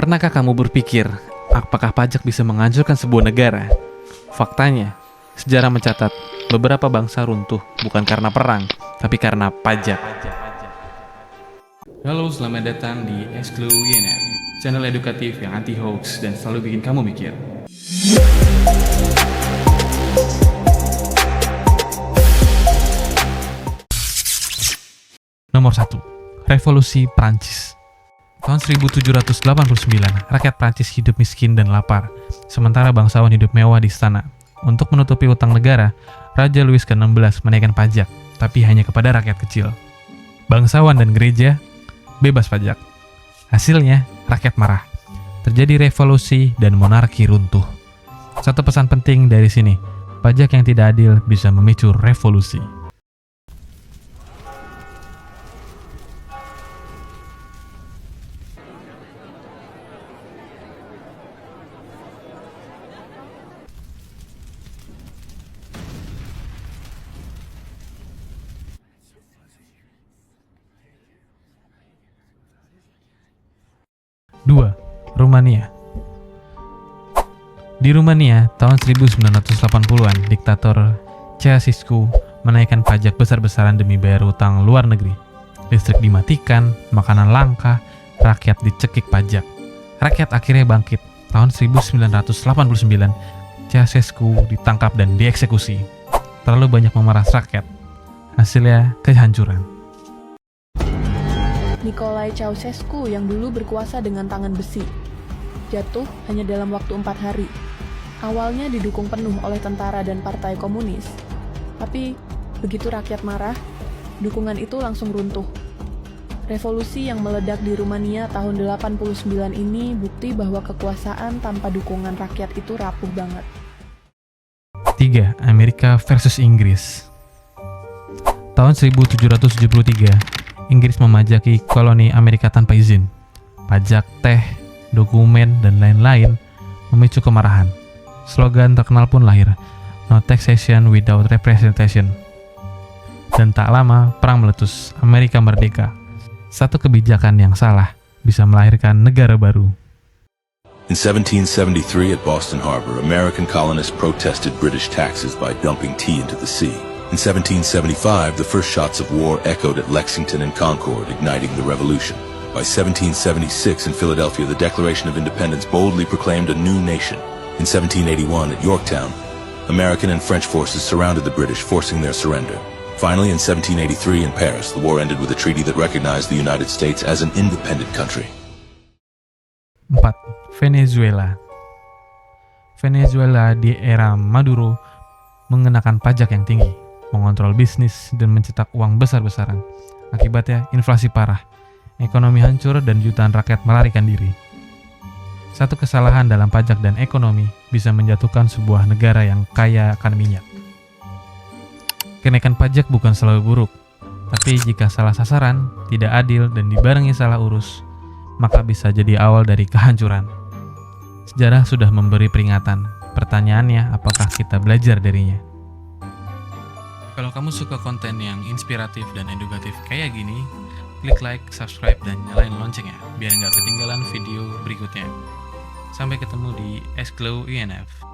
Pernahkah kamu berpikir, apakah pajak bisa menghancurkan sebuah negara? Faktanya, sejarah mencatat beberapa bangsa runtuh bukan karena perang, tapi karena pajak. Halo, selamat datang di Esklu YNF, channel edukatif yang anti-hoax dan selalu bikin kamu mikir. Nomor 1. Revolusi Prancis. Tahun 1789, rakyat Prancis hidup miskin dan lapar, sementara bangsawan hidup mewah di istana. Untuk menutupi utang negara, Raja Louis ke-16 menaikkan pajak, tapi hanya kepada rakyat kecil. Bangsawan dan gereja bebas pajak. Hasilnya, rakyat marah. Terjadi revolusi dan monarki runtuh. Satu pesan penting dari sini, pajak yang tidak adil bisa memicu revolusi. Dua, Rumania. Di Rumania, tahun 1980-an, diktator Ceausescu menaikkan pajak besar-besaran demi bayar utang luar negeri. Listrik dimatikan, makanan langka, rakyat dicekik pajak. Rakyat akhirnya bangkit. Tahun 1989, Ceausescu ditangkap dan dieksekusi. Terlalu banyak memeras rakyat. Hasilnya kehancuran. Nicolae Ceausescu yang dulu berkuasa dengan tangan besi, jatuh hanya dalam waktu 4 hari. Awalnya didukung penuh oleh tentara dan partai komunis, tapi begitu rakyat marah, dukungan itu langsung runtuh. Revolusi yang meledak di Rumania tahun 89 ini bukti bahwa kekuasaan tanpa dukungan rakyat itu rapuh banget. 3. Amerika versus Inggris. Tahun 1773, Inggris memajaki koloni Amerika tanpa izin. Pajak, teh, dokumen, dan lain-lain memicu kemarahan. Slogan terkenal pun lahir, "No taxation without representation." Dan tak lama, perang meletus, Amerika merdeka. Satu kebijakan yang salah bisa melahirkan negara baru. In 1773 at Boston Harbor, American colonists protested British taxes by dumping tea into the sea. In 1775, the first shots of war echoed at Lexington and Concord, igniting the revolution. By 1776 in Philadelphia, the Declaration of Independence boldly proclaimed a new nation. In 1781 at Yorktown, American and French forces surrounded the British, forcing their surrender. Finally, in 1783 in Paris, the war ended with a treaty that recognized the United States as an independent country. 4. Venezuela. Venezuela di era Maduro mengenakan pajak yang tinggi, mengontrol bisnis, dan mencetak uang besar-besaran. Akibatnya, inflasi parah, ekonomi hancur, dan jutaan rakyat melarikan diri. Satu kesalahan dalam pajak dan ekonomi bisa menjatuhkan sebuah negara yang kaya akan minyak. Kenaikan pajak bukan selalu buruk, tapi jika salah sasaran, tidak adil, dan dibarengi salah urus, maka bisa jadi awal dari kehancuran. Sejarah sudah memberi peringatan. Pertanyaannya, apakah kita belajar darinya? Kalau kamu suka konten yang inspiratif dan edukatif kayak gini, klik like, subscribe, dan nyalain loncengnya biar nggak ketinggalan video berikutnya. Sampai ketemu di Esklu YNF.